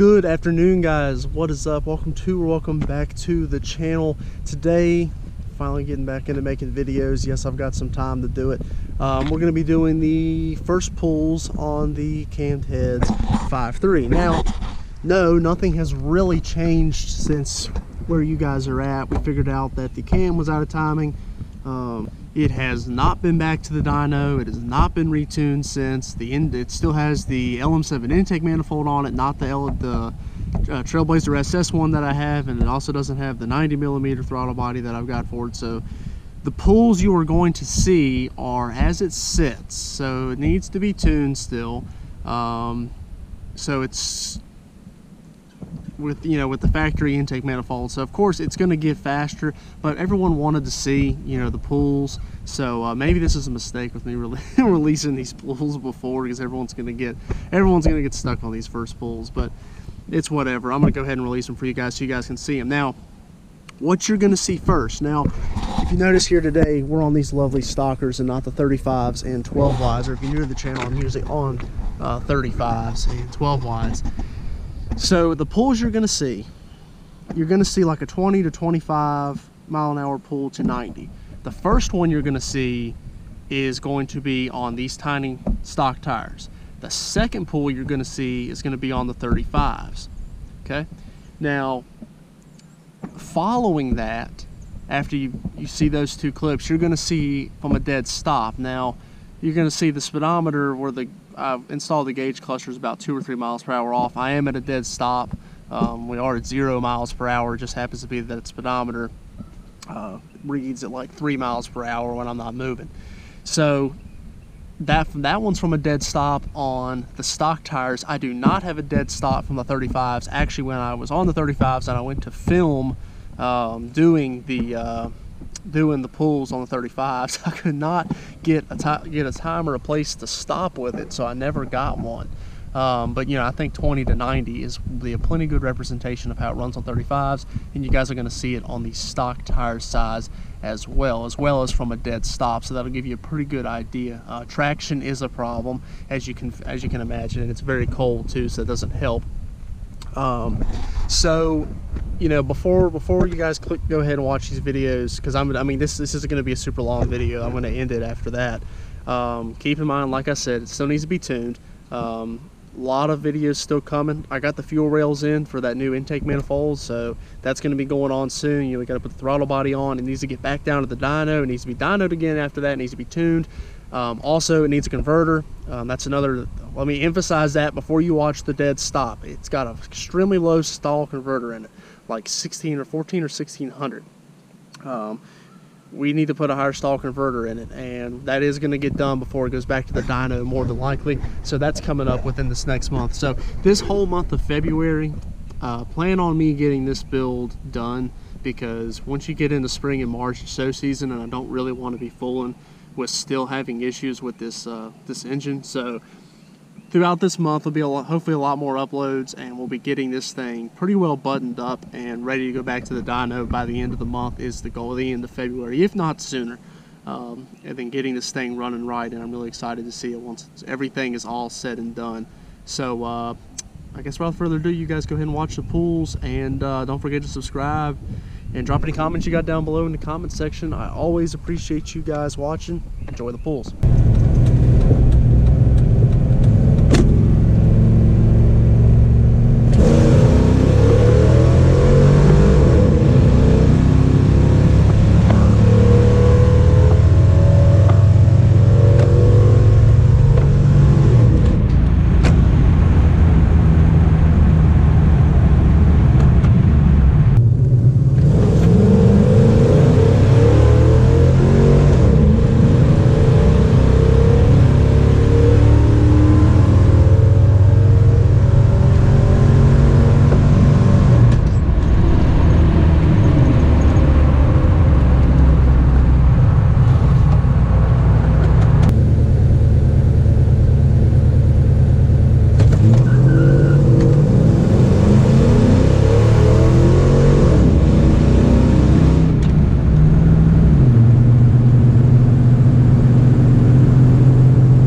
Good afternoon, guys. What is up? Welcome back to the channel. Today, finally getting back into making videos. Yes, I've got some time to do it. We're going to be doing the first pulls on the cammed heads 5.3. Now, no, nothing has really changed since where you guys are at. We figured out that the cam was out of timing. It has not been back to the dyno. It has not been retuned since. It still has the LM7 intake manifold on it, not the Trailblazer SS one that I have, and it also doesn't have the 90mm throttle body that I've got for it. So the pulls you are going to see are as it sits. So it needs to be tuned still. So it's with the factory intake manifold, so of course it's going to get faster, but everyone wanted to see the pulls, so maybe this is a mistake with me releasing these pulls before, because everyone's going to get stuck on these first pulls, but it's whatever. I'm going to go ahead and release them for you guys so you guys can see them. Now, what you're going to see first, now if you notice here today, we're on these lovely stockers and not the 35s and 12 wides, or if you're new to the channel, I'm usually on 35s and 12 wides. So the pulls you're going to see like a 20 to 25 mile an hour pull to 90. The first one you're going to see is going to be on these tiny stock tires. The second pull you're going to see is going to be on the 35s. Okay. Now, following that, after you see those two clips, you're going to see from a dead stop. Now, you're going to see the speedometer where I've installed the gauge cluster is about 2 or 3 miles per hour off. I am at a dead stop. We are at 0 miles per hour. It just happens to be that speedometer reads at like 3 miles per hour when I'm not moving. So that one's from a dead stop on the stock tires. I do not have a dead stop from the 35s. Actually, when I was on the 35s and I went to film doing the pulls on the 35s, I could not get a time or a place to stop with it, so I never got one. But I think 20 to 90 is a plenty good representation of how it runs on 35s, and you guys are going to see it on the stock tire size as well as from a dead stop, so that'll give you a pretty good idea. Traction is a problem, as you can imagine, and it's very cold too, so it doesn't help. So before you guys go ahead and watch these videos, because this isn't going to be a super long video. I'm going to end it after that. Keep in mind, like I said, it still needs to be tuned. A lot of videos still coming. I got the fuel rails in for that new intake manifold, so that's going to be going on soon. We got to put the throttle body on. It needs to get back down to the dyno. It needs to be dynoed again after that. It needs to be tuned. Also, it needs a converter. That's another, let me emphasize that before you watch the dead stop. It's got an extremely low stall converter in it, like 14 or 1600. We need to put a higher stall converter in it, and that is going to get done before it goes back to the dyno, more than likely. So that's coming up within this next month. So this whole month of February, plan on me getting this build done, because once you get into spring and March, it's show season, and I don't really want to be fooling with still having issues with this engine. So throughout this month will be hopefully a lot more uploads, and we'll be getting this thing pretty well buttoned up and ready to go back to the dyno by the end of the month is the goal, the end of February, if not sooner. And then getting this thing running right, and I'm really excited to see it once everything is all said and done. So I guess without further ado, you guys go ahead and watch the pulls, and don't forget to subscribe and drop any comments you got down below in the comment section. I always appreciate you guys watching. Enjoy the pulls.